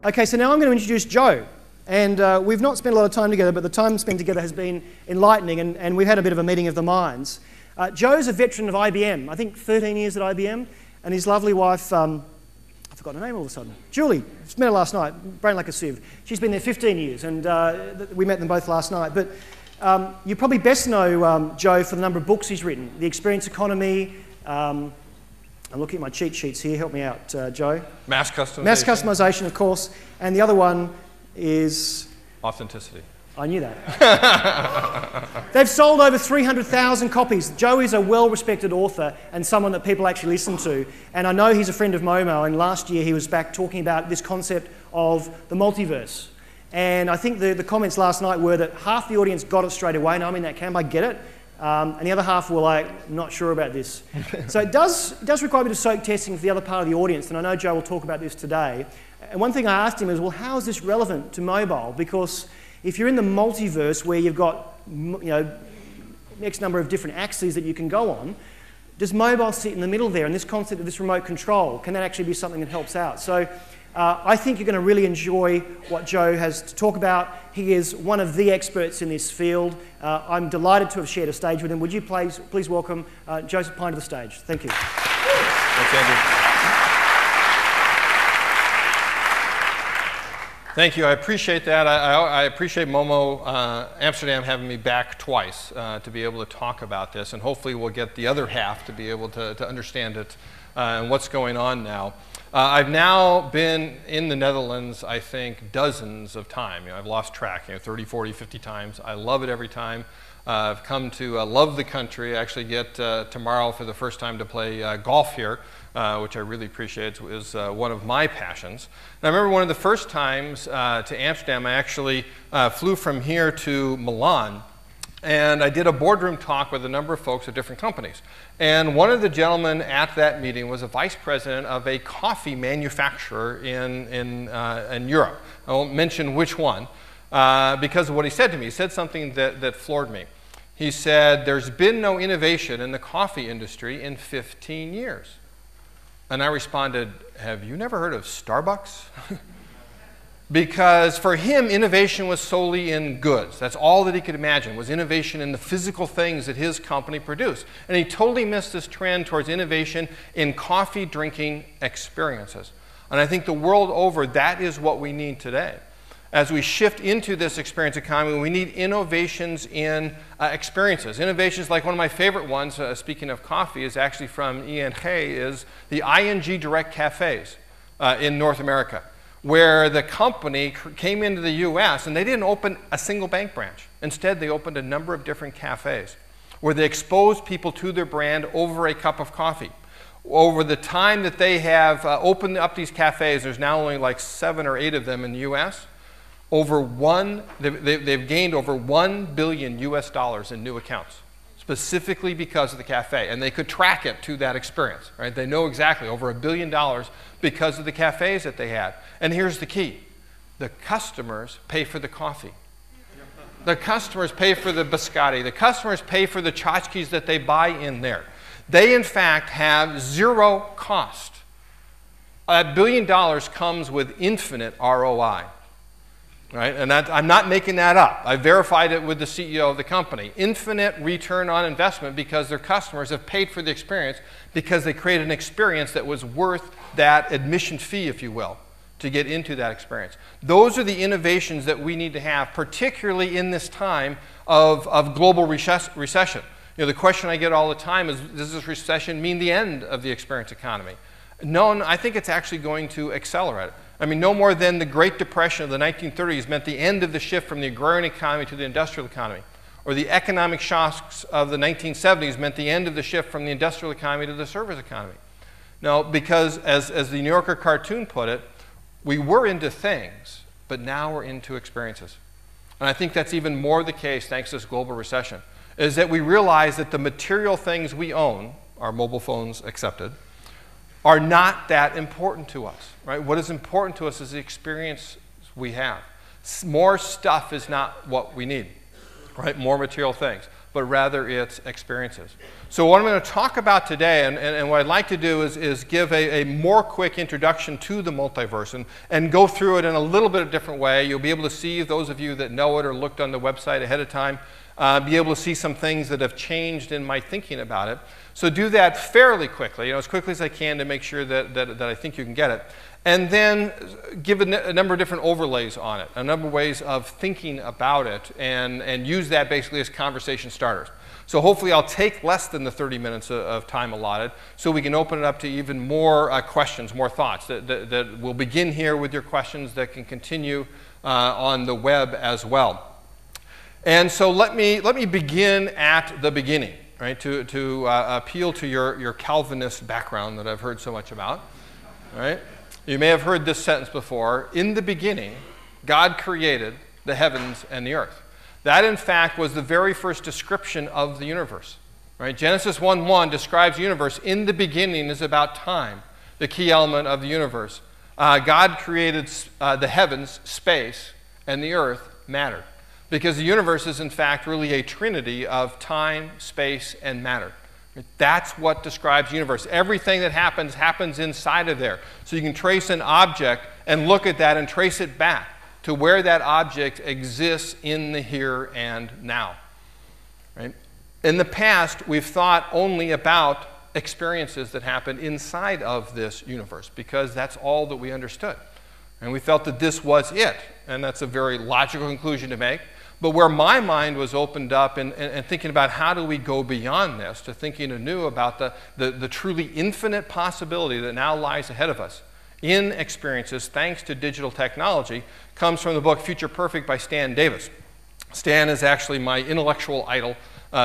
Okay, so now I'm going to introduce Joe. And we've not spent a lot of time together, but the time spent together has been enlightening, and we've had a bit of a meeting of the minds. Joe's a veteran of IBM, I think 13 years at IBM, and his lovely wife, I forgot her name all of a sudden, Julie, just met her last night, brain like a sieve. She's been there 15 years, and we met them both last night. But you probably best know Joe for the number of books he's written. The Experience Economy, I'm looking at my cheat sheets here, help me out, Joe. Mass customization. Mass customization, of course, and the other one is... Authenticity. I knew that. They've sold over 300,000 copies. Joe is a well-respected author and someone that people actually listen to. And I know he's a friend of Momo, and last year he was back talking about this concept of the multiverse. And I think the comments last night were that half the audience got it straight away. Now I'm in that camp, I get it. And the other half were like, not sure about this. So it does require a bit of soak testing for the other part of the audience, and I know Joe will talk about this today. And one thing I asked him is, well, how is this relevant to mobile? Because if you're in the multiverse where you've got, X number of different axes that you can go on, does mobile sit in the middle there? And this concept of this remote control, can that actually be something that helps out? So I think you're going to really enjoy what Joe has to talk about. He is one of the experts in this field. I'm delighted to have shared a stage with him. Would you please welcome Joseph Pine to the stage? Thank you. Thanks, Andrew. Thank you. I appreciate that. I appreciate Momo Amsterdam having me back twice to be able to talk about this, and hopefully we'll get the other half to be able to understand it and what's going on now. I've now been in the Netherlands, I think, dozens of times. I've lost track, 30, 40, 50 times. I love it every time. I've come to love the country. I actually get tomorrow for the first time to play golf here, which I really appreciate. It is one of my passions. And I remember one of the first times to Amsterdam, I actually flew from here to Milan, and I did a boardroom talk with a number of folks at different companies. And one of the gentlemen at that meeting was a vice president of a coffee manufacturer in Europe. I won't mention which one because of what he said to me. He said something that floored me. He said, there's been no innovation in the coffee industry in 15 years. And I responded, have you never heard of Starbucks? Because for him, innovation was solely in goods. That's all that he could imagine, was innovation in the physical things that his company produced. And he totally missed this trend towards innovation in coffee drinking experiences. And I think the world over, that is what we need today. As we shift into this experience economy, we need innovations in experiences. Innovations like one of my favorite ones, speaking of coffee, is actually from ING, is the ING Direct Cafes in North America, where the company came into the US and they didn't open a single bank branch. Instead, they opened a number of different cafes where they exposed people to their brand over a cup of coffee. Over the time that they have opened up these cafes, there's now only like 7 or 8 of them in the US. They've gained over $1 billion in new accounts, specifically because of the cafe. And they could track it to that experience, right? They know exactly over $1 billion because of the cafes that they had. And here's the key. The customers pay for the coffee. The customers pay for the biscotti. The customers pay for the tchotchkes that they buy in there. They, in fact, have zero cost. $1 billion comes with infinite ROI. Right? And I'm not making that up. I verified it with the CEO of the company. Infinite return on investment because their customers have paid for the experience because they created an experience that was worth that admission fee, if you will, to get into that experience. Those are the innovations that we need to have, particularly in this time of global recession. The question I get all the time is, does this recession mean the end of the experience economy? No, I think it's actually going to accelerate it. I mean, no more than the Great Depression of the 1930s meant the end of the shift from the agrarian economy to the industrial economy, or the economic shocks of the 1970s meant the end of the shift from the industrial economy to the service economy. No, because as the New Yorker cartoon put it, we were into things, but now we're into experiences. And I think that's even more the case thanks to this global recession, is that we realize that the material things we own, our mobile phones accepted, are not that important to us, right? What is important to us is the experience we have. More stuff is not what we need, right? More material things. but rather it's experiences. So what I'm going to talk about today, and what I'd like to do is give a more quick introduction to the multiverse and go through it in a little bit of a different way. You'll be able to see, those of you that know it or looked on the website ahead of time, be able to see some things that have changed in my thinking about it. So do that fairly quickly, as quickly as I can to make sure that I think you can get it. And then give a number of different overlays on it, a number of ways of thinking about it, and use that basically as conversation starters. So hopefully I'll take less than the 30 minutes of time allotted, so we can open it up to even more questions, more thoughts, that will begin here with your questions that can continue on the web as well. And so let me begin at the beginning, right, to appeal to your Calvinist background that I've heard so much about, right? You may have heard this sentence before: in the beginning, God created the heavens and the earth. That, in fact, was the very first description of the universe, right? Genesis 1:1 describes the universe. In the beginning is about time, the key element of the universe. God created the heavens, space, and the earth, matter. Because the universe is, in fact, really a trinity of time, space, and matter. That's what describes the universe. Everything that happens inside of there. So you can trace an object and look at that and trace it back to where that object exists in the here and now. Right? In the past, we've thought only about experiences that happen inside of this universe, because that's all that we understood. And we felt that this was it. And that's a very logical conclusion to make. But where my mind was opened up and thinking about how do we go beyond this, to thinking anew about the truly infinite possibility that now lies ahead of us in experiences thanks to digital technology, comes from the book Future Perfect by Stan Davis. Stan is actually my intellectual idol,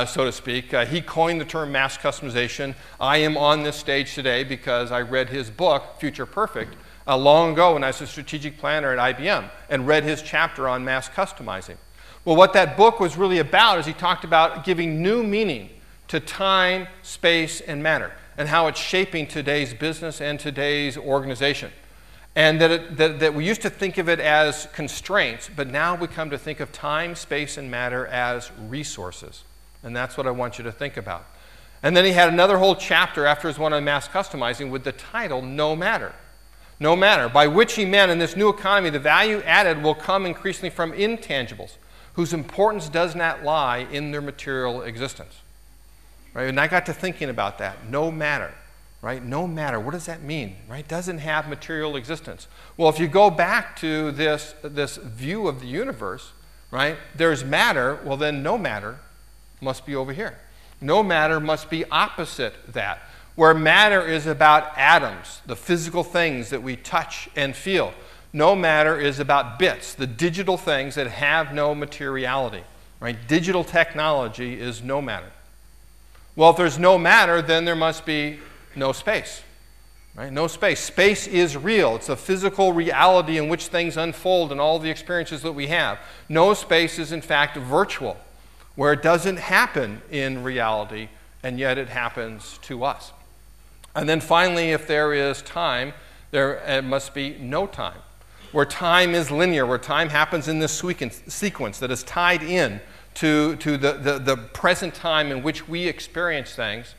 so to speak. He coined the term mass customization. I am on this stage today because I read his book, Future Perfect, long ago when I was a strategic planner at IBM, and read his chapter on mass customizing. Well, what that book was really about is he talked about giving new meaning to time, space, and matter, and how it's shaping today's business and today's organization. And that we used to think of it as constraints, but now we come to think of time, space, and matter as resources. And that's what I want you to think about. And then he had another whole chapter after his one on mass customizing with the title, No Matter. No matter, by which he meant in this new economy, the value added will come increasingly from intangibles, whose importance does not lie in their material existence. Right? And I got to thinking about that. No matter. Right? No matter. What does that mean? Right? Doesn't have material existence. Well, if you go back to this view of the universe, right, there's matter, well then no matter must be over here. No matter must be opposite that. Where matter is about atoms, the physical things that we touch and feel. No matter is about bits, the digital things that have no materiality. Right? Digital technology is no matter. Well, if there's no matter, then there must be no space. Right? No space. Space is real. It's a physical reality in which things unfold and all the experiences that we have. No space is, in fact, virtual, where it doesn't happen in reality, and yet it happens to us. And then finally, if there is time, there must be no time. Where time is linear, where time happens in this sequence that is tied in to the present time in which we experience things.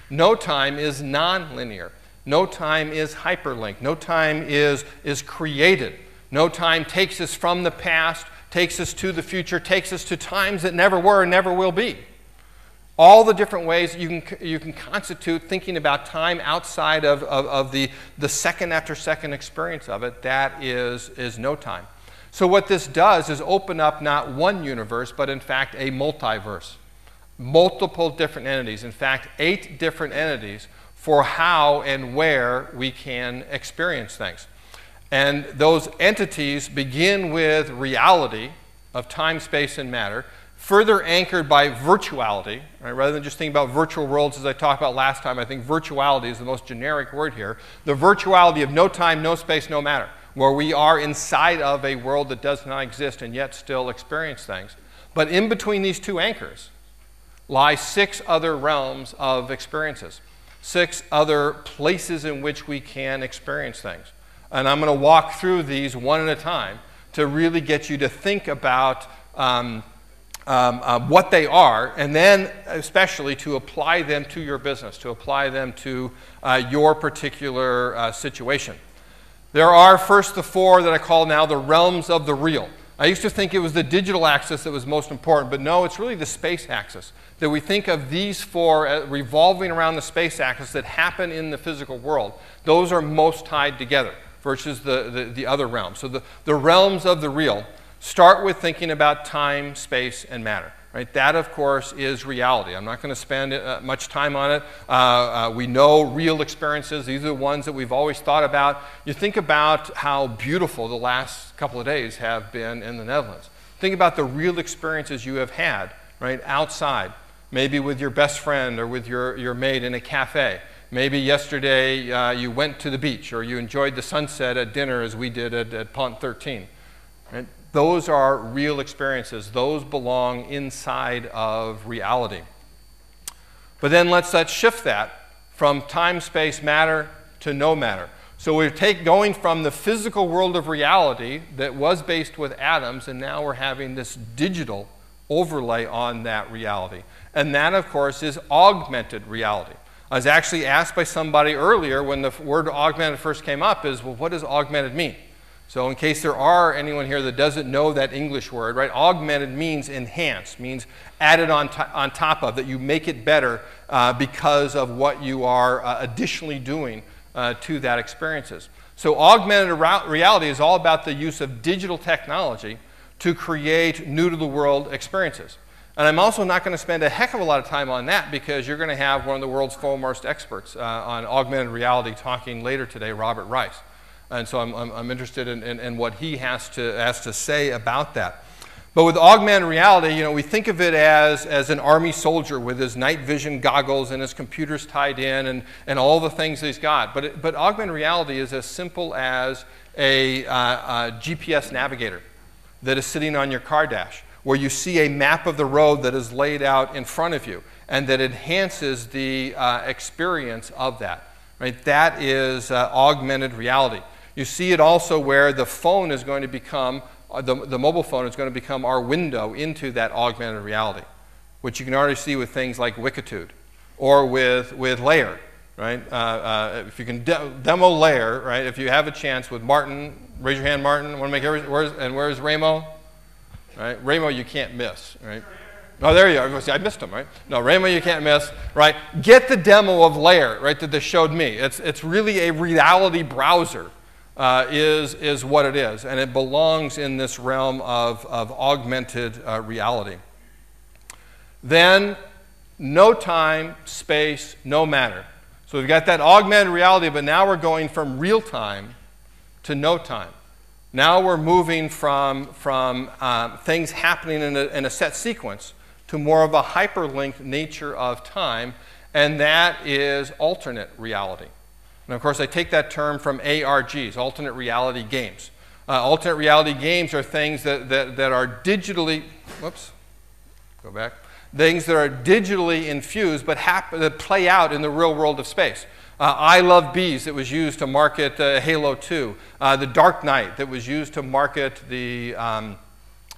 No time is non-linear. No time is hyperlinked. No time is created. No time takes us from the past, takes us to the future, takes us to times that never were and never will be. All the different ways that you can constitute thinking about time outside of the second after second experience of it, that is no time. So what this does is open up not one universe, but in fact a multiverse. Multiple different entities, in fact 8 different entities for how and where we can experience things. And those entities begin with reality of time, space, and matter, further anchored by virtuality, right? Rather than just thinking about virtual worlds as I talked about last time. I think virtuality is the most generic word here. The virtuality of no time, no space, no matter, where we are inside of a world that does not exist and yet still experience things. But in between these two anchors lie 6 other realms of experiences, 6 other places in which we can experience things. And I'm going to walk through these one at a time to really get you to think about what they are, and then especially to apply them to your business, to apply them to your particular situation. There are first the four that I call now the realms of the real. I used to think it was the digital axis that was most important, but no, it's really the space axis. That we think of these four revolving around the space axis that happen in the physical world. Those are most tied together versus the other realms. So the realms of the real start with thinking about time, space, and matter. Right? That, of course, is reality. I'm not going to spend much time on it. We know real experiences. These are the ones that we've always thought about. You think about how beautiful the last couple of days have been in the Netherlands. Think about the real experiences you have had, right, outside, maybe with your best friend or with your mate in a cafe. Maybe yesterday you went to the beach or you enjoyed the sunset at dinner as we did at Pont 13. Right? Those are real experiences. Those belong inside of reality. But then let's shift that from time, space, matter to no matter. So we're going from the physical world of reality that was based with atoms, and now we're having this digital overlay on that reality. And that, of course, is augmented reality. I was actually asked by somebody earlier when the word augmented first came up is, well, what does augmented mean? So in case there are anyone here that doesn't know that English word, right, augmented means enhanced, means added on top of, that you make it better because of what you are additionally doing to that experiences. So augmented reality is all about the use of digital technology to create new-to-the-world experiences. And I'm also not going to spend a heck of a lot of time on that because you're going to have one of the world's foremost experts on augmented reality talking later today, Robert Rice. And so I'm interested in what he has to say about that. But with augmented reality, we think of it as an army soldier with his night vision goggles and his computers tied in and all the things that he's got. But augmented reality is as simple as a GPS navigator that is sitting on your car dash, where you see a map of the road that is laid out in front of you and that enhances the experience of that. Right? That is augmented reality. You see it also where the phone is going to become, the mobile phone is going to become our window into that augmented reality, which you can already see with things like Wikitude or with Layer. Right? If you can demo Layer, right? If you have a chance with Martin, raise your hand, Martin. I want to make where's Ramo? Right? Ramo, you can't miss. Right? Oh, there you are. I missed him, right? No, Ramo, you can't miss, right? Get the demo of Layer, right, that they showed me. It's really a reality browser, is what it is, and it belongs in this realm of augmented reality. Then, no time, space, no matter. So we've got that augmented reality, but now we're going from real time to no time. Now we're moving from things happening in a set sequence to more of a hyperlinked nature of time, and that is alternate reality. And of course, I take that term from ARGs, alternate reality games. Alternate reality games are things that are digitally, things that are digitally infused but that play out in the real world of space. I Love Bees that was used to market Halo 2. The Dark Knight that was used to market the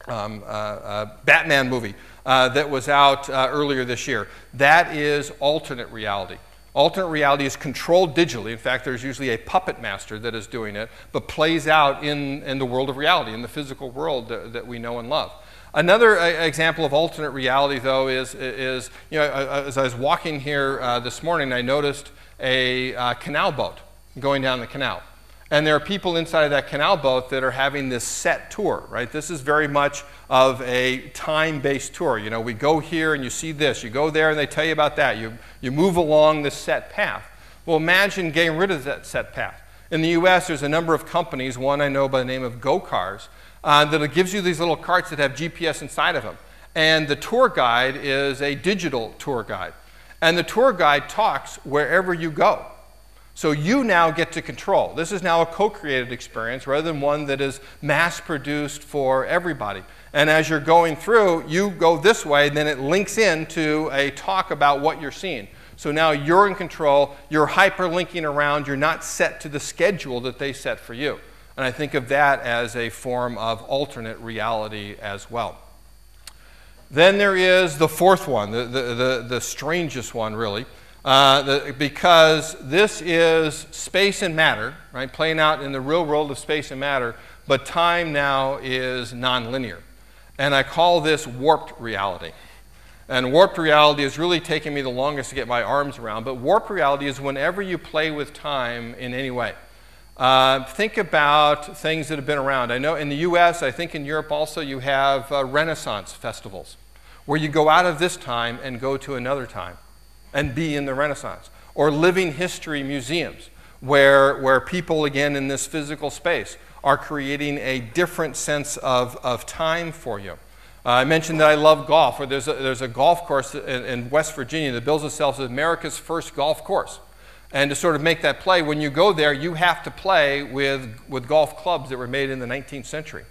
Batman movie that was out earlier this year. That is alternate reality. Alternate reality is controlled digitally. In fact, there's usually a puppet master that is doing it, but plays out in the world of reality, in the physical world that we know and love. Another example of alternate reality, though, is as I was walking here this morning, I noticed a canal boat going down the canal. And there are people inside of that canal boat that are having this set tour, right? This is very much of a time-based tour. We go here and you see this. You go there and they tell you about that. You move along this set path. Well, imagine getting rid of that set path. In the US, there's a number of companies, one I know by the name of GoCars, that gives you these little carts that have GPS inside of them. And the tour guide is a digital tour guide. And the tour guide talks wherever you go. So you now get to control. This is now a co-created experience rather than one that is mass-produced for everybody. And as you're going through, you go this way, then it links into a talk about what you're seeing. So now you're in control, you're hyperlinking around, you're not set to the schedule that they set for you. And I think of that as a form of alternate reality as well. Then there is the fourth one, the strangest one, really, because this is space and matter, right, playing out in the real world of space and matter, but time now is nonlinear. And I call this warped reality. And warped reality is really taking me the longest to get my arms around, but warped reality is whenever you play with time in any way. Think about things that have been around. I know in the US, I think in Europe also, you have Renaissance festivals where you go out of this time and go to another time and be in the Renaissance. Or living history museums where people, again, in this physical space are creating a different sense of time for you. I mentioned that I love golf, where there's a golf course in West Virginia that bills itself as America's first golf course. And to sort of make that play, when you go there, you have to play with golf clubs that were made in the 19th century.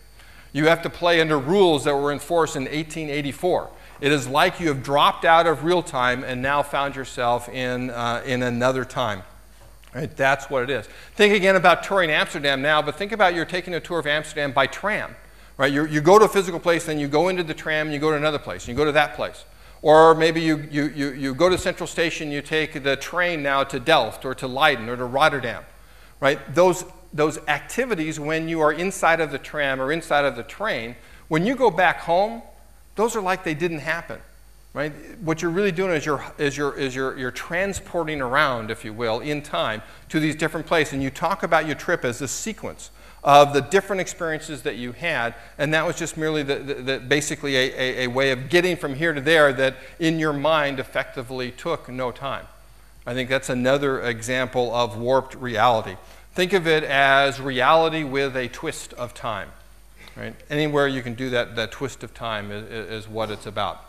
You have to play under rules that were enforced in 1884. It is like you have dropped out of real time and now found yourself in another time. Right? That's what it is. Think again about touring Amsterdam now, but think about you're taking a tour of Amsterdam by tram. Right? You go to a physical place, then you go into the tram, and you go to another place, and you go to that place. Or maybe you go to Central Station, you take the train now to Delft or to Leiden or to Rotterdam, right? Those activities when you are inside of the tram or inside of the train, when you go back home, those are like they didn't happen, right? What you're really doing is you're transporting around, if you will, in time to these different places, and you talk about your trip as a sequence of the different experiences that you had, and that was just merely basically a way of getting from here to there that in your mind effectively took no time. I think that's another example of warped reality. Think of it as reality with a twist of time. Right? Anywhere you can do that twist of time is what it's about.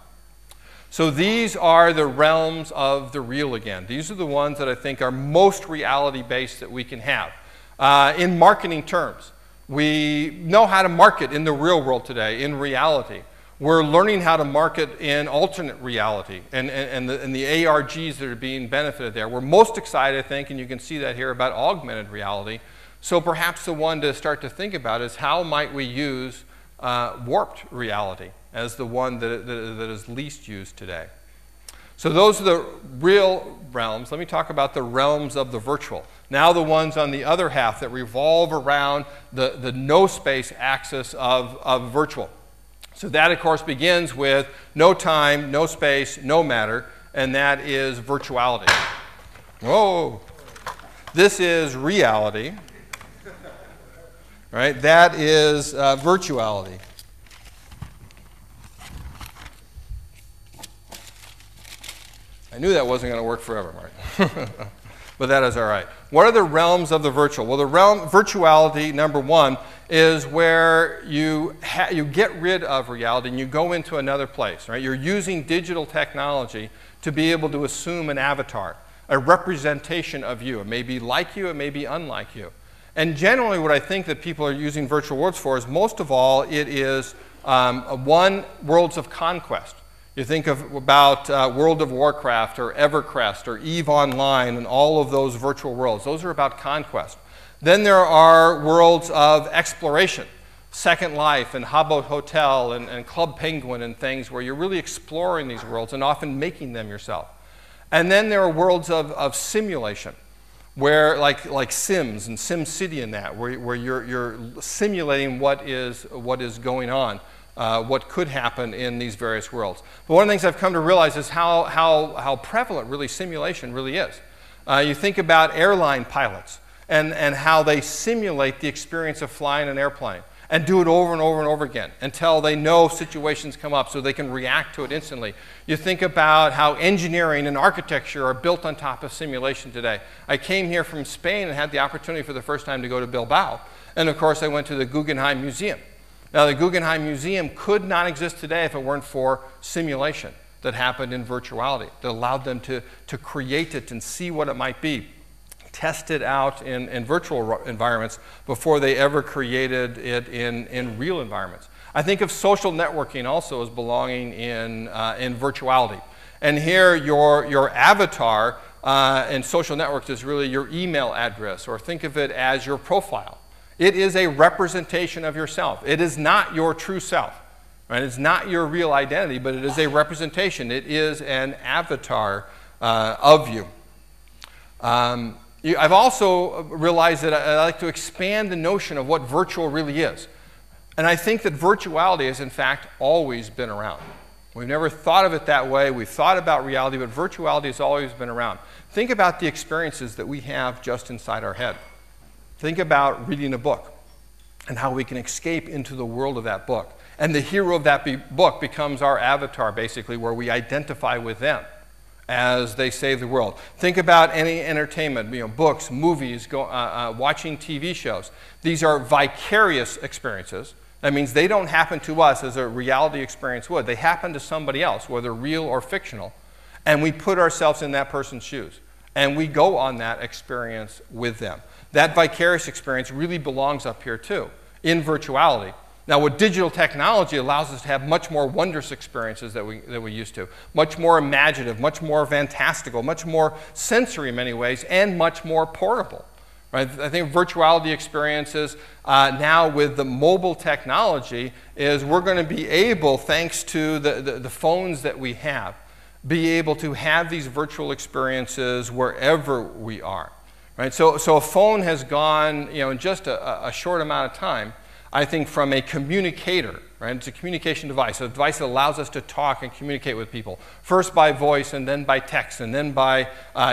So these are the realms of the real again. These are the ones that I think are most reality-based that we can have. In marketing terms, we know how to market in the real world today, in reality. We're learning how to market in alternate reality and the ARGs that are being benefited there. We're most excited, I think, and you can see that here, about augmented reality. So perhaps the one to start to think about is how might we use warped reality as the one that is least used today. So those are the real realms. Let me talk about the realms of the virtual. Now the ones on the other half that revolve around the no-space axis of virtual. So that, of course, begins with no time, no space, no matter, and that is virtuality. Whoa. This is reality. Right? That is virtuality. I knew that wasn't going to work forever, Mark. But that is all right. What are the realms of the virtual? Well, the realm virtuality, number one, is where you get rid of reality and you go into another place. Right? You're using digital technology to be able to assume an avatar, a representation of you. It may be like you, it may be unlike you. And generally what I think that people are using virtual worlds for is, most of all, it is worlds of conquest. You think about World of Warcraft or Evercrest or EVE Online and all of those virtual worlds. Those are about conquest. Then there are worlds of exploration, Second Life and Habbo Hotel and Club Penguin and things where you're really exploring these worlds and often making them yourself. And then there are worlds of simulation, where like Sims and SimCity and that, where you're simulating what is going on. What could happen in these various worlds. But one of the things I've come to realize is how prevalent really simulation really is. You think about airline pilots and how they simulate the experience of flying an airplane and do it over and over and over again until they know situations come up so they can react to it instantly. You think about how engineering and architecture are built on top of simulation today. I came here from Spain and had the opportunity for the first time to go to Bilbao. And of course I went to the Guggenheim Museum. Now, the Guggenheim Museum could not exist today if it weren't for simulation that happened in virtuality, that allowed them to create it and see what it might be, test it out in virtual environments before they ever created it in real environments. I think of social networking also as belonging in virtuality. And here, your avatar in social networks is really your email address, or think of it as your profile. It is a representation of yourself. It is not your true self. Right? It's not your real identity, but it is a representation. It is an avatar of you. I've also realized that I like to expand the notion of what virtual really is. And I think that virtuality has, in fact, always been around. We've never thought of it that way. We've thought about reality, but virtuality has always been around. Think about the experiences that we have just inside our head. Think about reading a book and how we can escape into the world of that book. And the hero of that book becomes our avatar, basically, where we identify with them as they save the world. Think about any entertainment, books, movies, watching TV shows. These are vicarious experiences. That means they don't happen to us as a reality experience would. They happen to somebody else, whether real or fictional. And we put ourselves in that person's shoes. And we go on that experience with them. That vicarious experience really belongs up here too, in virtuality. Now, with digital technology, allows us to have much more wondrous experiences that we used to. Much more imaginative, much more fantastical, much more sensory in many ways, and much more portable. Right? I think virtuality experiences now with the mobile technology is we're going to be able, thanks to the phones that we have, be able to have these virtual experiences wherever we are. Right? So a phone has gone, in just a short amount of time, I think, from a communicator, right? It's a communication device, a device that allows us to talk and communicate with people, first by voice and then by text and then by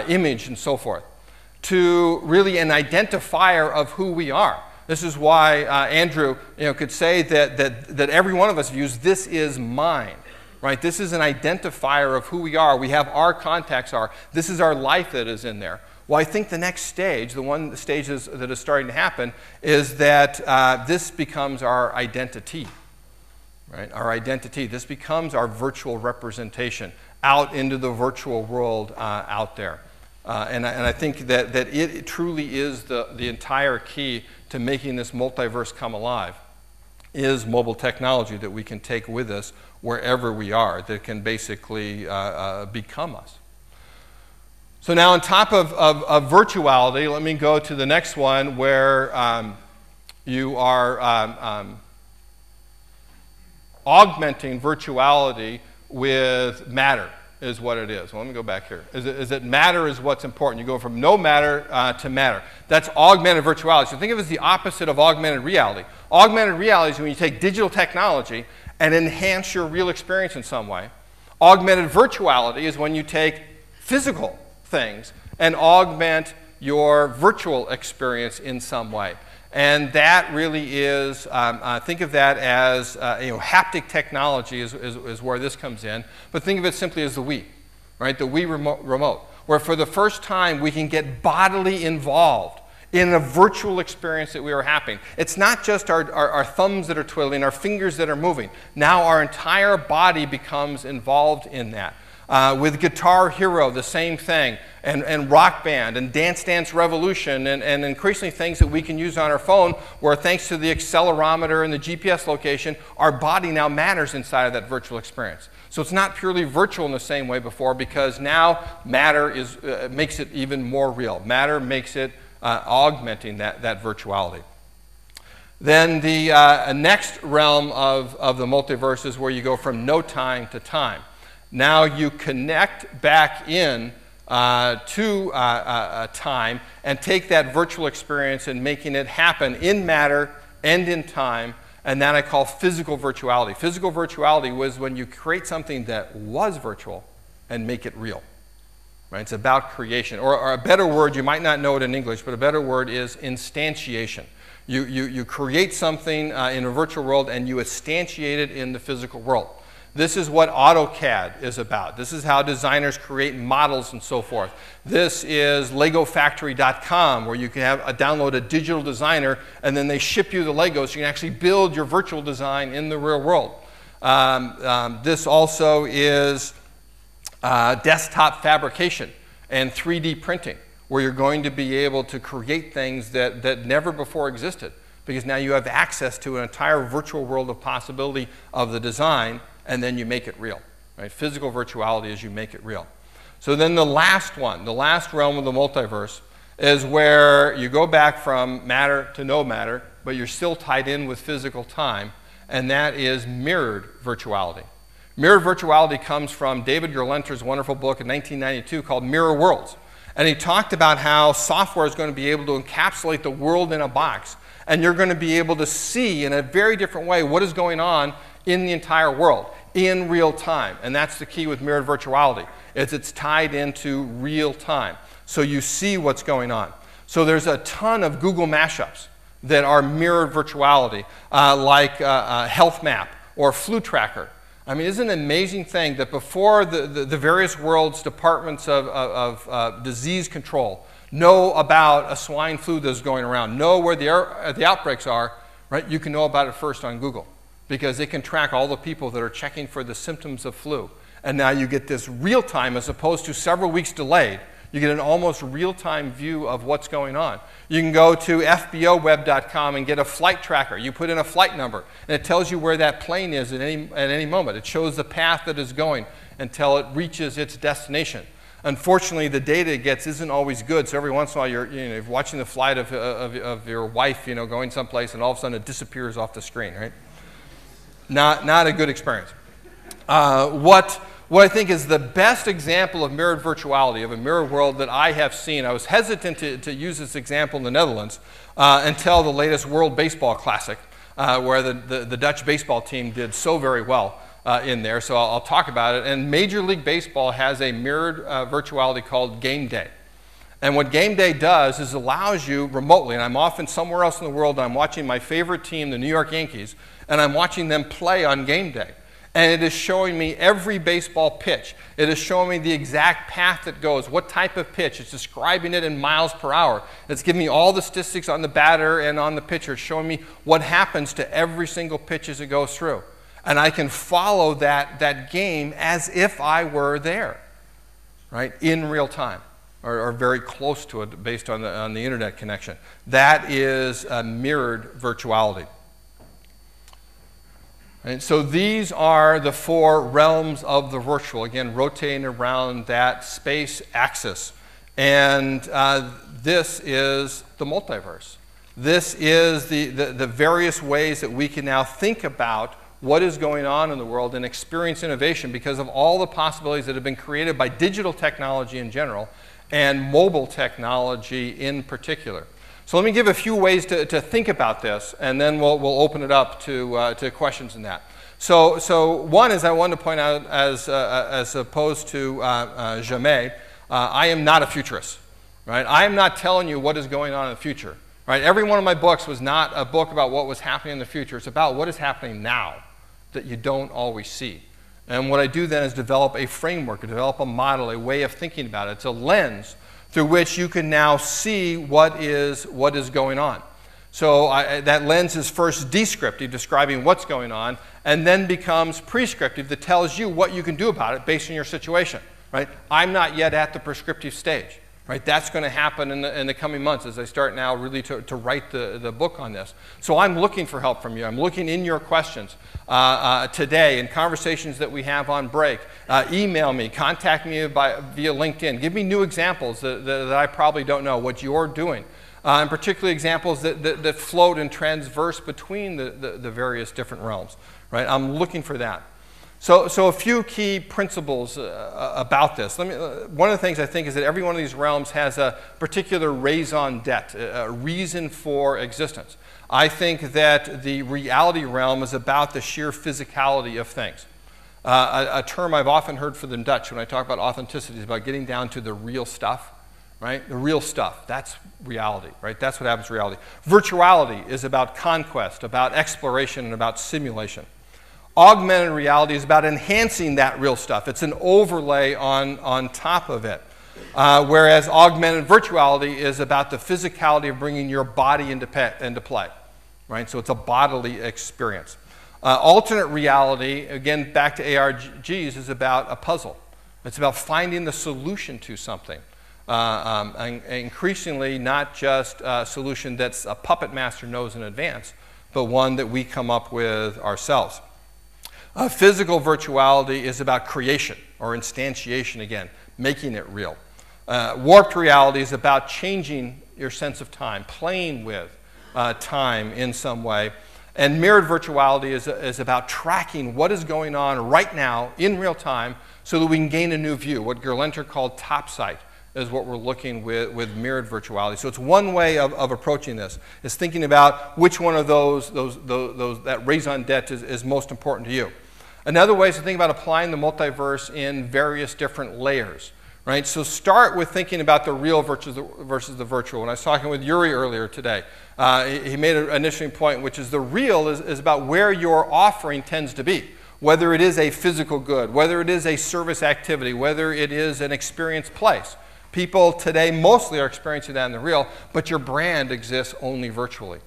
image and so forth, to really an identifier of who we are. This is why Andrew could say that every one of us views this is mine. Right? This is an identifier of who we are. We have our contacts are. This is our life that is in there. Well, I think the next stage, the stage that is starting to happen, is that this becomes our identity. Right? Our identity. This becomes our virtual representation out into the virtual world out there. And I think that it truly is the entire key to making this multiverse come alive, is mobile technology that we can take with us wherever we are, that can basically become us. So now on top of virtuality, let me go to the next one where you are augmenting virtuality with matter is what it is. Well, let me go back here. Is that matter is what's important. You go from no matter to matter. That's augmented virtuality. So think of it as the opposite of augmented reality. Augmented reality is when you take digital technology and enhance your real experience in some way. Augmented virtuality is when you take physical things and augment your virtual experience in some way. And that really is, think of that as, haptic technology is where this comes in. But think of it simply as the Wii, right? The Wii remote, where for the first time we can get bodily involved in a virtual experience that we are having. It's not just our thumbs that are twiddling, our fingers that are moving. Now our entire body becomes involved in that. With Guitar Hero, the same thing, and Rock Band, and Dance Dance Revolution, and increasingly things that we can use on our phone, where thanks to the accelerometer and the GPS location, our body now matters inside of that virtual experience. So it's not purely virtual in the same way before, because now matter makes it even more real. Matter makes it augmenting that virtuality. Then the next realm of the multiverse is where you go from no time to time. Now you connect back in to time and take that virtual experience and making it happen in matter and in time, and that I call physical virtuality. Physical virtuality was when you create something that was virtual and make it real. Right? It's about creation. Or a better word, you might not know it in English, but a better word is instantiation. You create something in a virtual world and you instantiate it in the physical world. This is what AutoCAD is about. This is how designers create models and so forth. This is LegoFactory.com, where you can download a digital designer and then they ship you the Legos so you can actually build your virtual design in the real world. This also is desktop fabrication and 3D printing, where you're going to be able to create things that never before existed, because now you have access to an entire virtual world of possibility of the design, and then you make it real. Right? Physical virtuality is you make it real. So then the last one, the last realm of the multiverse, is where you go back from matter to no matter, but you're still tied in with physical time, and that is mirrored virtuality. Mirrored virtuality comes from David Gerlenter's wonderful book in 1992 called Mirror Worlds. And he talked about how software is going to be able to encapsulate the world in a box, and you're going to be able to see in a very different way what is going on in the entire world in real time. And that's the key with mirrored virtuality, is it's tied into real time. So you see what's going on. So there's a ton of Google mashups that are mirrored virtuality, like Health Map or Flu Tracker. I mean, isn't it an amazing thing that before the various world's departments of disease control know about a swine flu that's going around, know where the outbreaks are, right? You can know about it first on Google because it can track all the people that are checking for the symptoms of flu. And now you get this real time as opposed to several weeks delayed. You get an almost real-time view of what's going on. You can go to fboweb.com and get a flight tracker. You put in a flight number, and it tells you where that plane is at any moment. It shows the path that it's going until it reaches its destination. Unfortunately, the data it gets isn't always good, so every once in a while you're watching the flight of your wife going someplace, and all of a sudden it disappears off the screen, right? Not a good experience. What I think is the best example of mirrored virtuality, of a mirror world that I have seen, I was hesitant to use this example in the Netherlands until the latest World Baseball Classic, where the Dutch baseball team did so very well in there, so I'll talk about it. And Major League Baseball has a mirrored virtuality called Game Day. And what Game Day does is allows you remotely, and I'm often somewhere else in the world, and I'm watching my favorite team, the New York Yankees, and I'm watching them play on Game Day. And it is showing me every baseball pitch. It is showing me the exact path that goes, what type of pitch. It's describing it in miles per hour. It's giving me all the statistics on the batter and on the pitcher. It's showing me what happens to every single pitch as it goes through. And I can follow that game as if I were there, right, in real time, or very close to it based on the internet connection. That is a mirrored virtuality. And so these are the four realms of the virtual, again, rotating around that space axis. And this is the multiverse. This is the various ways that we can now think about what is going on in the world and experience innovation because of all the possibilities that have been created by digital technology in general and mobile technology in particular. So let me give a few ways to think about this, and then we'll open it up to questions in that. So one is I wanted to point out, as opposed to Jamais, I am not a futurist, right? I am not telling you what is going on in the future, right? Every one of my books was not a book about what was happening in the future. It's about what is happening now that you don't always see. And what I do then is develop a framework, develop a model, a way of thinking about it. It's a lens through which you can now see what is going on. So that lens is first descriptive, describing what's going on, and then becomes prescriptive that tells you what you can do about it based on your situation. Right? I'm not yet at the prescriptive stage. Right? That's going to happen in the coming months as I start now really to write the book on this. So I'm looking for help from you. I'm looking in your questions today in conversations that we have on break. Email me, contact me via LinkedIn. Give me new examples that I probably don't know what you're doing. And particularly examples that float and transverse between the various different realms. Right? I'm looking for that. So a few key principles about this. One of the things I think is that every one of these realms has a particular raison d'etre, a reason for existence. I think that the reality realm is about the sheer physicality of things. A term I've often heard for the Dutch when I talk about authenticity is about getting down to the real stuff. Right? The real stuff, that's reality, right? That's what happens in reality. Virtuality is about conquest, about exploration, and about simulation. Augmented reality is about enhancing that real stuff. It's an overlay on top of it. Whereas augmented virtuality is about the physicality of bringing your body into play. Right? So it's a bodily experience. Alternate reality, again, back to ARGs, is about a puzzle. It's about finding the solution to something. And increasingly, not just a solution that's a puppet master knows in advance, but one that we come up with ourselves. Physical virtuality is about creation or instantiation again, making it real. Warped reality is about changing your sense of time, playing with time in some way. And mirrored virtuality is about tracking what is going on right now in real time so that we can gain a new view. What Gerlenter called top sight is what we're looking with mirrored virtuality. So it's one way of approaching this, is thinking about which one of that raison d'etre is most important to you. Another way is to think about applying the multiverse in various different layers. Right? So start with thinking about the real versus the virtual. When I was talking with Yuri earlier today, he made an initial point, which is the real is about where your offering tends to be, whether it is a physical good, whether it is a service activity, whether it is an experience place. People today mostly are experiencing that in the real, but your brand exists only virtually.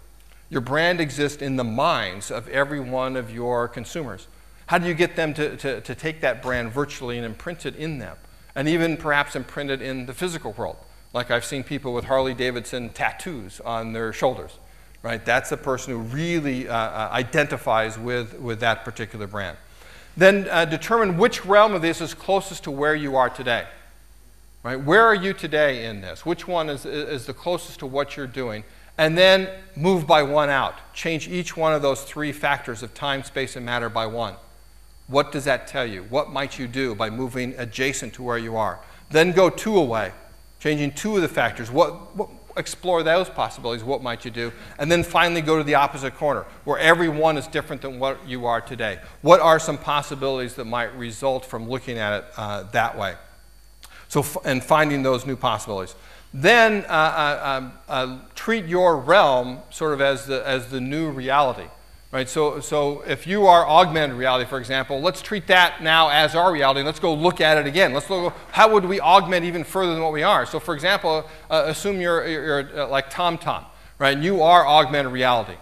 Your brand exists in the minds of every one of your consumers. How do you get them to take that brand virtually and imprint it in them? And even perhaps imprinted in the physical world. Like I've seen people with Harley-Davidson tattoos on their shoulders, right? That's the person who really identifies with that particular brand. Then determine which realm of this is closest to where you are today, right? Where are you today in this? Which one is the closest to what you're doing? And then move by one out. Change each one of those three factors of time, space, and matter by one. What does that tell you? What might you do by moving adjacent to where you are? Then go two away, changing two of the factors. Explore those possibilities. What might you do? And then finally go to the opposite corner, where every one is different than what you are today. What are some possibilities that might result from looking at it that way? So, and finding those new possibilities. Then treat your realm sort of as the new reality. Right, so if you are augmented reality, for example, let's treat that now as our reality. Let's go look at it again. Let's look, how would we augment even further than what we are? So for example, assume you're like TomTom, right? And you are augmented reality.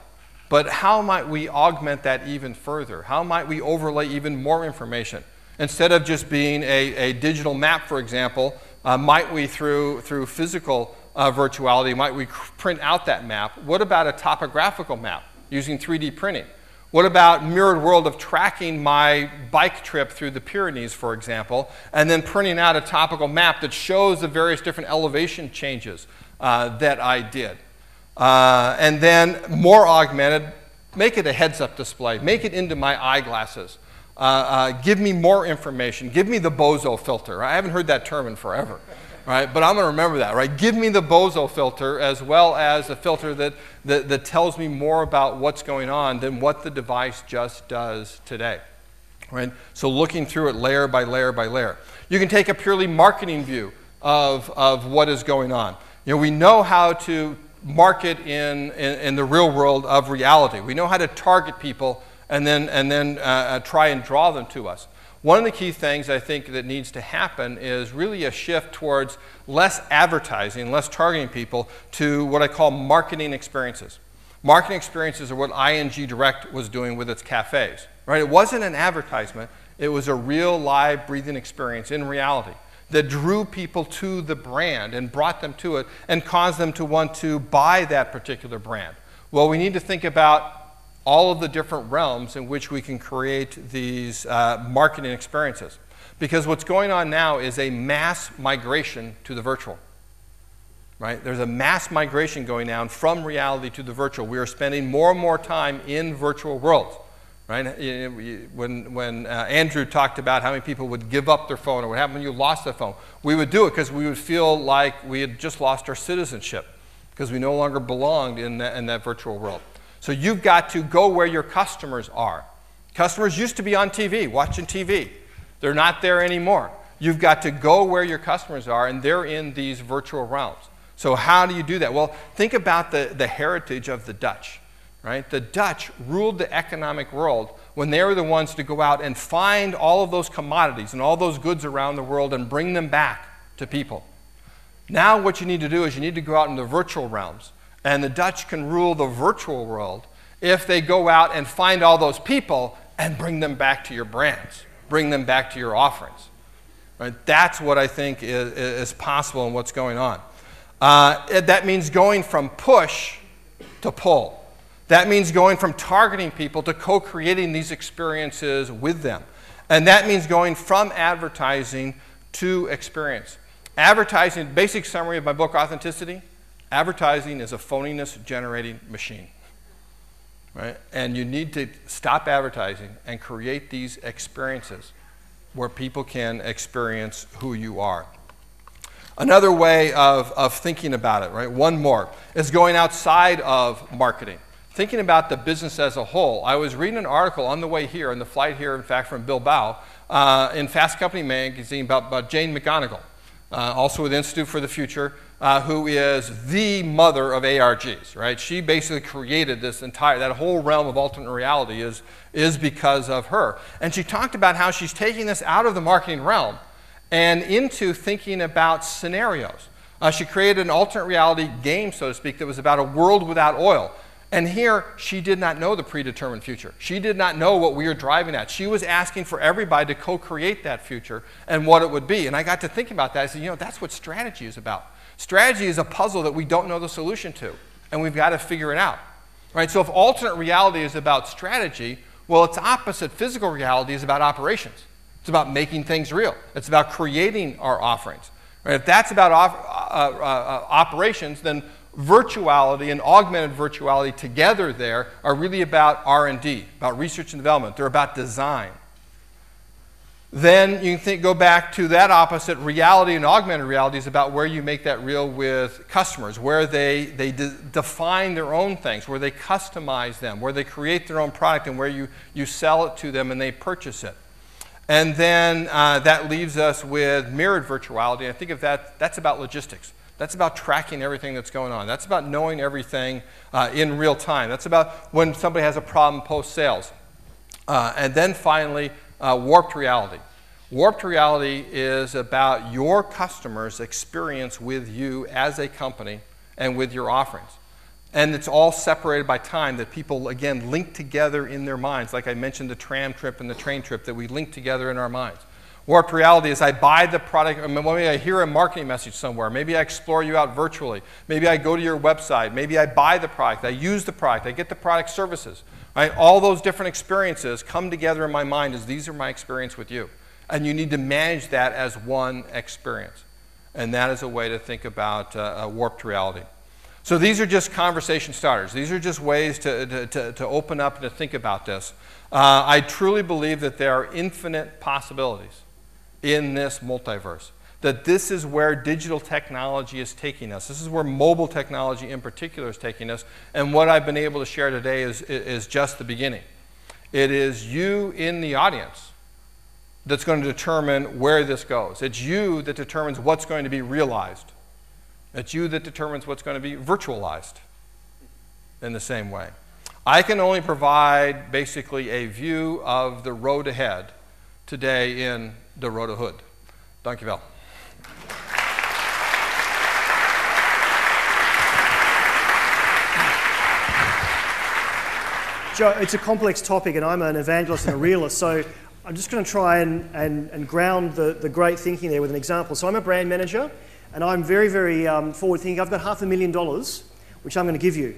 But how might we augment that even further? How might we overlay even more information? Instead of just being a digital map, for example, might we, through physical virtuality, might we print out that map? What about a topographical map? Using 3D printing. What about mirrored world of tracking my bike trip through the Pyrenees, for example, and then printing out a topical map that shows the various different elevation changes that I did. And then more augmented, make it a heads-up display. Make it into my eyeglasses. Give me more information. Give me the bozo filter. I haven't heard that term in forever. Right? But I'm going to remember that, right? Give me the bozo filter as well as a filter that tells me more about what's going on than what the device just does today. Right? So looking through it layer by layer by layer. You can take a purely marketing view of what is going on. You know, we know how to market in the real world of reality. We know how to target people and then try and draw them to us. One of the key things I think that needs to happen is really a shift towards less advertising, less targeting people, to what I call marketing experiences. Marketing experiences are what ING Direct was doing with its cafes. Right? It wasn't an advertisement. It was a real, live, breathing experience in reality that drew people to the brand and brought them to it and caused them to want to buy that particular brand. Well, we need to think about all of the different realms in which we can create these marketing experiences. Because what's going on now is a mass migration to the virtual. Right? There's a mass migration going on from reality to the virtual. We are spending more and more time in virtual worlds. Right? When Andrew talked about how many people would give up their phone or what happened when you lost their phone, we would do it because we would feel like we had just lost our citizenship because we no longer belonged in that virtual world. So you've got to go where your customers are. Customers used to be on TV, watching TV. They're not there anymore. You've got to go where your customers are, and they're in these virtual realms. So how do you do that? Well, think about the heritage of the Dutch. Right? The Dutch ruled the economic world when they were the ones to go out and find all of those commodities and all those goods around the world and bring them back to people. Now what you need to do is you need to go out in the virtual realms. And the Dutch can rule the virtual world if they go out and find all those people and bring them back to your brands, bring them back to your offerings. Right? That's what I think is possible and what's going on. That means going from push to pull. That means going from targeting people to co-creating these experiences with them. And that means going from advertising to experience. Advertising, basic summary of my book, Authenticity. Advertising is a phoniness-generating machine. right? And you need to stop advertising and create these experiences where people can experience who you are. Another way of thinking about it, right? One more, is going outside of marketing. Thinking about the business as a whole. I was reading an article on the way here, on the flight here, in fact, from Bilbao, in Fast Company magazine about Jane McGonigal, also with Institute for the Future, who is the mother of ARGs, right? She basically created this that whole realm of alternate reality is because of her. And she talked about how she's taking this out of the marketing realm and into thinking about scenarios. She created an alternate reality game, so to speak, that was about a world without oil. And here, she did not know the predetermined future. She did not know what we were driving at. She was asking for everybody to co-create that future and what it would be. And I got to think about that. I said, you know, that's what strategy is about. Strategy is a puzzle that we don't know the solution to, and we've got to figure it out. Right? So if alternate reality is about strategy, well, its opposite, physical reality, is about operations. It's about making things real. It's about creating our offerings. Right? If that's about operations, then virtuality and augmented virtuality together there are really about R&D, about research and development. They're about design. Then you can go back to that opposite. Reality and augmented reality is about where you make that real with customers, where they define their own things, where they customize them, where they create their own product, and where you sell it to them and they purchase it. And then that leaves us with mirrored virtuality. I think of that's about logistics. That's about tracking everything that's going on. That's about knowing everything in real time. That's about when somebody has a problem post-sales. And then finally, warped reality. Warped reality is about your customers' experience with you as a company and with your offerings. And it's all separated by time that people, again, link together in their minds. Like I mentioned, the tram trip and the train trip that we link together in our minds. Warped reality is I buy the product, or maybe I hear a marketing message somewhere. Maybe I explore you out virtually. Maybe I go to your website. Maybe I buy the product. I use the product. I get the product services. Right? All those different experiences come together in my mind as these are my experience with you. And you need to manage that as one experience. And that is a way to think about warped reality. So these are just conversation starters. These are just ways to open up and to think about this. I truly believe that there are infinite possibilities in this multiverse, that this is where digital technology is taking us. This is where mobile technology in particular is taking us. And what I've been able to share today is just the beginning. It is you in the audience that's going to determine where this goes. It's you that determines what's going to be realized. It's you that determines what's going to be virtualized in the same way. I can only provide basically a view of the road ahead today in the road ahead. Dankjewel. Joe, it's a complex topic, and I'm an evangelist and a realist, so I'm just going to try and ground the great thinking there with an example. So I'm a brand manager, and I'm very, very forward-thinking. I've got $500,000, which I'm going to give you.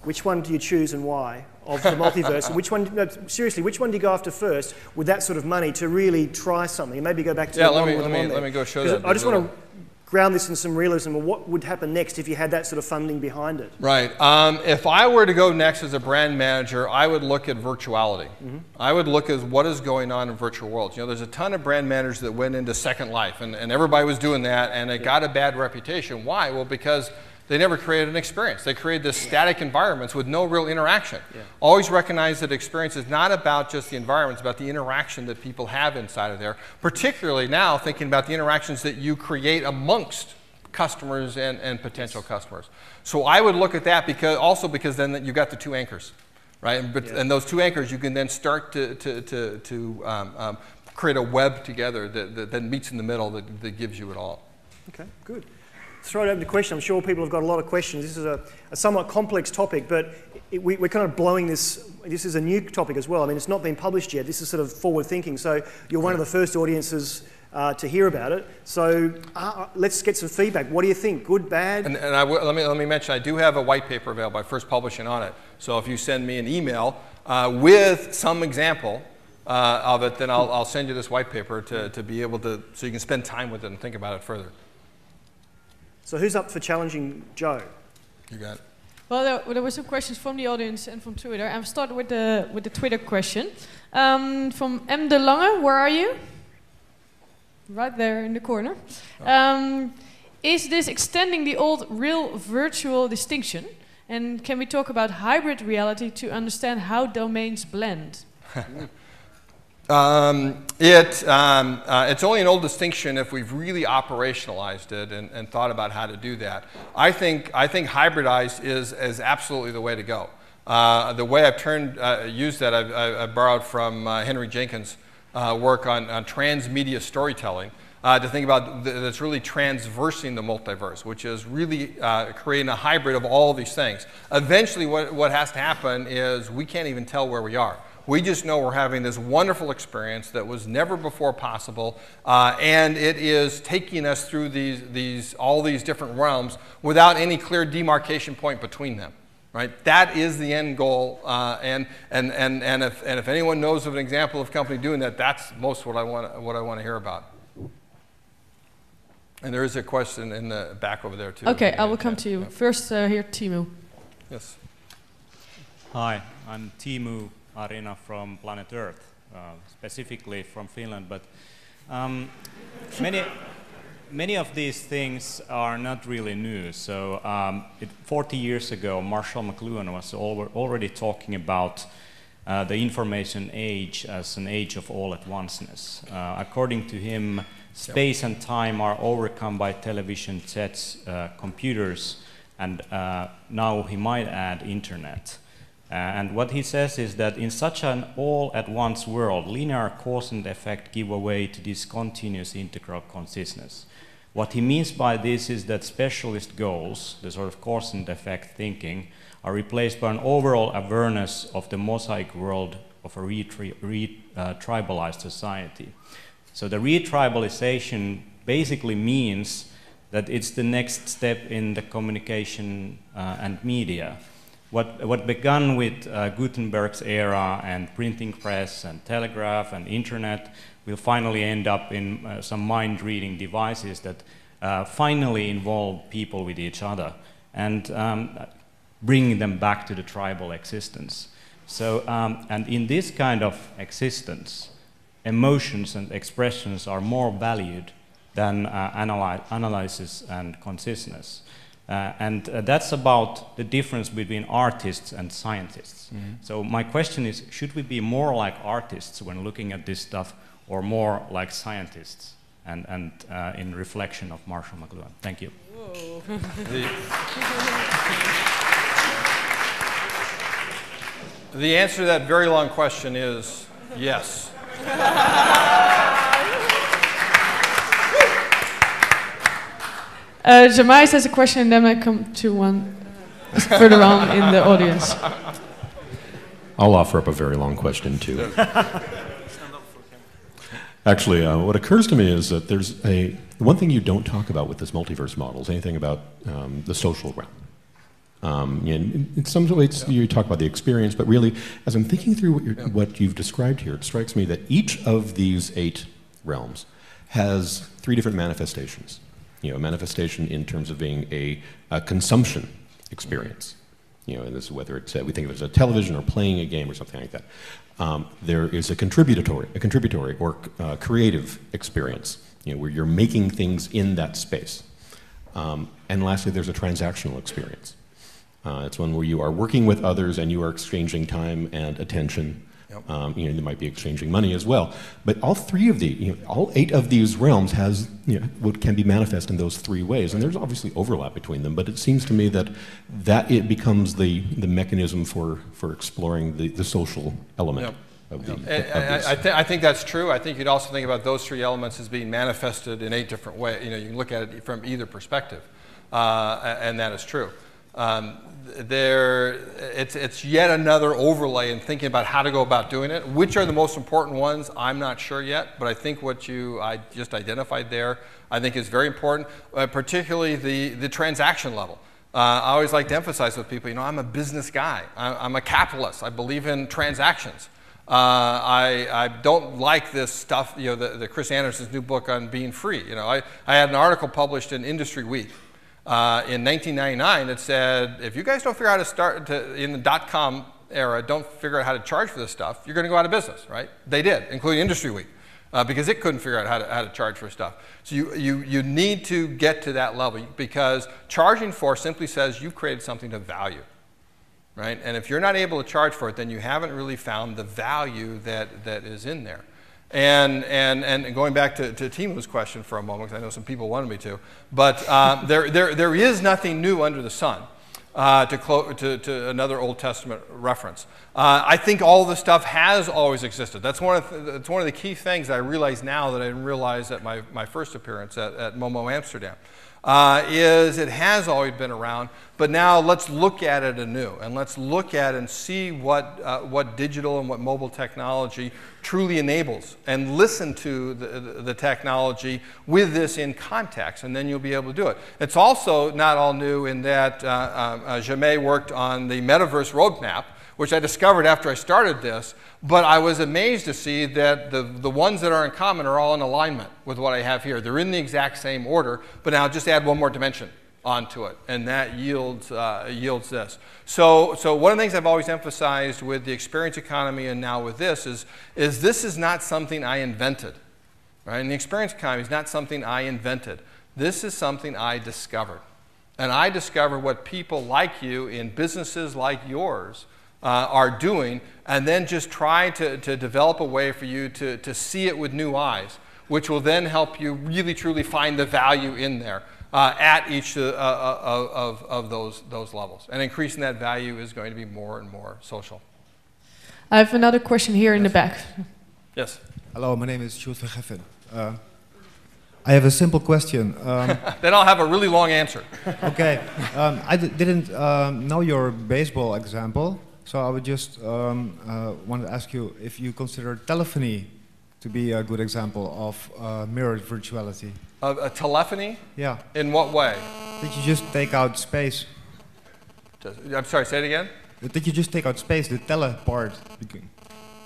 Which one do you choose and why of the multiverse? And which one, no, seriously, which one do you go after first with that sort of money to really try something? And maybe go back to let me go show that. I just want to ground this in some realism of what would happen next if you had that sort of funding behind it. Right. If I were to go next as a brand manager, I would look at virtuality. Mm-hmm. I would look at what is going on in virtual worlds. You know, there's a ton of brand managers that went into Second Life, and everybody was doing that, and it got a bad reputation. Why? Well, because they never created an experience. They created this static environments with no real interaction. Yeah. Always recognize that experience is not about just the environment, it's about the interaction that people have inside of there, particularly now thinking about the interactions that you create amongst customers and potential customers. So I would look at that because then you've got the two anchors, right? And those two anchors, you can then start to create a web together that meets in the middle that gives you it all. Okay, good. Throw it open to questions. I'm sure people have got a lot of questions. This is a somewhat complex topic, but we're kind of blowing this. This is a new topic as well. I mean, it's not been published yet. This is sort of forward thinking. So you're one of the first audiences to hear about it. So let's get some feedback. What do you think? Good, bad? And let me mention, I do have a white paper available. I first publishing on it. So if you send me an email with some example of it, then I'll send you this white paper to be able to, so you can spend time with it and think about it further. So who's up for challenging Joe? You got it. Well, there were some questions from the audience and from Twitter. I'll start with the Twitter question. From M. De Lange, where are you? Right there in the corner. Is this extending the old real-virtual distinction? And can we talk about hybrid reality to understand how domains blend? It's only an old distinction if we've really operationalized it and thought about how to do that. I think hybridized is absolutely the way to go. The way I've used that, I've borrowed from Henry Jenkins' work on transmedia storytelling to think about that's really transversing the multiverse, which is really creating a hybrid of all of these things. Eventually, what has to happen is we can't even tell where we are. We just know we're having this wonderful experience that was never before possible, and it is taking us through all these different realms without any clear demarcation point between them. Right? That is the end goal, and if anyone knows of an example of a company doing that, that's most what I want to hear about. And there is a question in the back over there too. Okay, I will come to you. First here, Timu. Yes. Hi, I'm Timu Arina from Planet Earth, specifically from Finland, but many of these things are not really new. So 40 years ago, Marshall McLuhan was already talking about the information age as an age of all-at-onceness. According to him, space and time are overcome by television sets, computers, and now he might add internet. And what he says is that in such an all-at-once world, linear cause and effect give way to discontinuous integral consciousness. What he means by this is that specialist goals, the sort of cause and effect thinking, are replaced by an overall awareness of the mosaic world of a tribalized society. So the retribalization basically means that it's the next step in the communication and media. What began with Gutenberg's era and printing press and telegraph and internet will finally end up in some mind-reading devices that finally involve people with each other and bring them back to the tribal existence. So, and in this kind of existence, emotions and expressions are more valued than analysis and consciousness. And that's about the difference between artists and scientists. Mm-hmm. So my question is, should we be more like artists when looking at this stuff, or more like scientists, and in reflection of Marshall McLuhan? Thank you. The answer to that very long question is yes. Jamais has a question, and then I come to one further on in the audience. I'll offer up a very long question, too. Actually, what occurs to me is that there's one thing you don't talk about with this multiverse model is anything about the social realm. In some ways, you talk about the experience, but really, as I'm thinking through what you've described here, it strikes me that each of these 8 realms has 3 different manifestations. A manifestation in terms of being a consumption experience. And this is whether it's we think of it as a television or playing a game or something like that. There is a contributory or creative experience, where you're making things in that space. And lastly, there's a transactional experience. It's one where you are working with others and you are exchanging time and attention. Yep. You might be exchanging money as well. But all 3 of all 8 of these realms has, what can be manifest in those 3 ways. And there's obviously overlap between them, but it seems to me that it becomes the mechanism for exploring the social element. Yep. I think that's true. I think you'd also think about those 3 elements as being manifested in 8 different ways. You can look at it from either perspective, and that is true. It's yet another overlay in thinking about how to go about doing it. Which are the most important ones? I'm not sure yet, but I think what I just identified there, I think is very important, particularly the transaction level. I always like to emphasize with people, I'm a business guy. I'm a capitalist. I believe in transactions. I don't like this stuff, the Chris Anderson's new book on being free. I had an article published in Industry Week in 1999 that said, if you guys don't figure out how to start in the .com era, don't figure out how to charge for this stuff, you're going to go out of business, right? They did, including Industry Week, because it couldn't figure out how to charge for stuff. So you need to get to that level, because charging for simply says you've created something of value, right? And if you're not able to charge for it, then you haven't really found the value that is in there. And going back to Timo's question for a moment, because I know some people wanted me to, but there is nothing new under the sun, to another Old Testament reference. I think all this stuff has always existed. That's one of the key things I realize now that I didn't realize at my first appearance at Mobile Amsterdam. Is it has always been around, but now let's look at it anew, and let's look at and see what digital and what mobile technology truly enables, and listen to the technology with this in context, and then you'll be able to do it. It's also not all new in that Jamé worked on the Metaverse roadmap, which I discovered after I started this, but I was amazed to see that the ones that are in common are all in alignment with what I have here. They're in the exact same order, but now just add one more dimension onto it, and that yields this. So one of the things I've always emphasized with the experience economy and now with this is this is not something I invented, right? And the experience economy is not something I invented. This is something I discovered. And I discovered what people like you in businesses like yours are doing, and then just try to develop a way for you to see it with new eyes, which will then help you really truly find the value in there at each of those levels. And increasing that value is going to be more and more social. I have another question here in the back. Yes. Hello, my name is Sjoerd van Geffen. I have a simple question. Then I'll have a really long answer. Okay. I didn't know your baseball example. So I would just want to ask you if you consider telephony to be a good example of mirrored virtuality. A telephony? Yeah. In what way? Did you just take out space? I'm sorry, say it again? Did you just take out space, the tele part?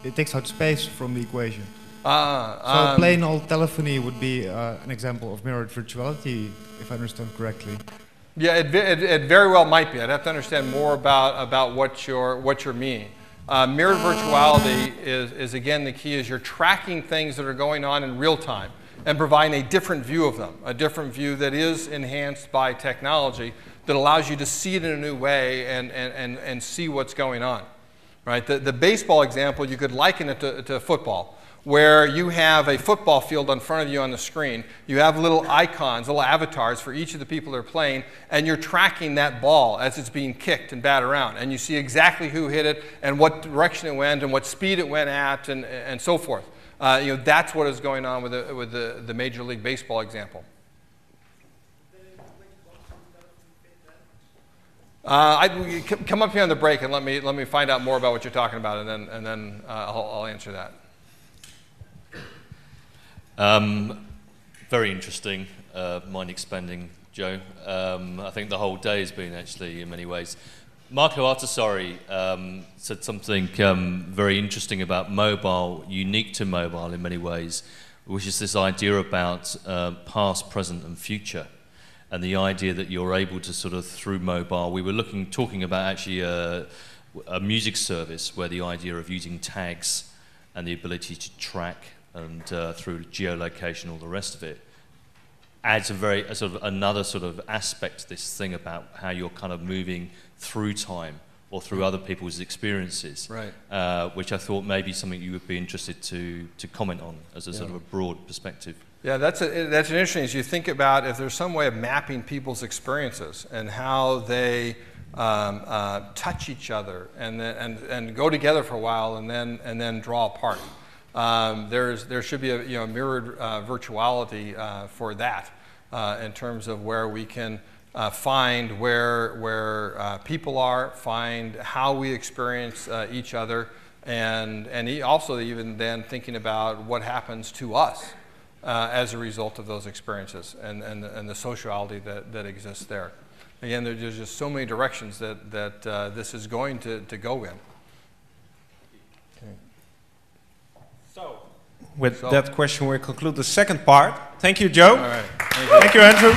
It takes out space from the equation. So plain old telephony would be an example of mirrored virtuality, if I understand correctly. Yeah, it very well might be. I'd have to understand more about what you're meaning. Mirrored virtuality is again, the key is you're tracking things that are going on in real time and providing a different view of them, a different view that is enhanced by technology that allows you to see it in a new way and see what's going on. Right? The baseball example, you could liken it to football, where you have a football field in front of you on the screen. You have little icons, little avatars for each of the people that are playing, and you're tracking that ball as it's being kicked and batted around. And you see exactly who hit it and what direction it went and what speed it went at and so forth. That's what is going on with the Major League Baseball example. Come up here on the break and let me find out more about what you're talking about, and then I'll answer that. Very interesting, mind-expanding, Joe. I think the whole day has been actually in many ways. Marco Artesari said something very interesting about mobile, unique to mobile in many ways, which is this idea about past, present and future. And the idea that you're able to sort of, through mobile, we were talking about actually a music service where the idea of using tags and the ability to track and through geolocation, all the rest of it, adds a sort of another sort of aspect to this thing about how you're kind of moving through time or through other people's experiences, right. Which I thought may be something you would be interested to comment on as a sort of a broad perspective. Yeah, that's interesting. As you think about if there's some way of mapping people's experiences and how they touch each other and go together for a while and then draw apart. There should be a mirrored virtuality for that in terms of where we can find where people are, find how we experience each other, and also even then thinking about what happens to us as a result of those experiences and the sociality that exists there. Again, there's just so many directions that this is going to go in. So, with that question, we conclude the second part. Thank you, Joe. All right. Thank you, Andrew.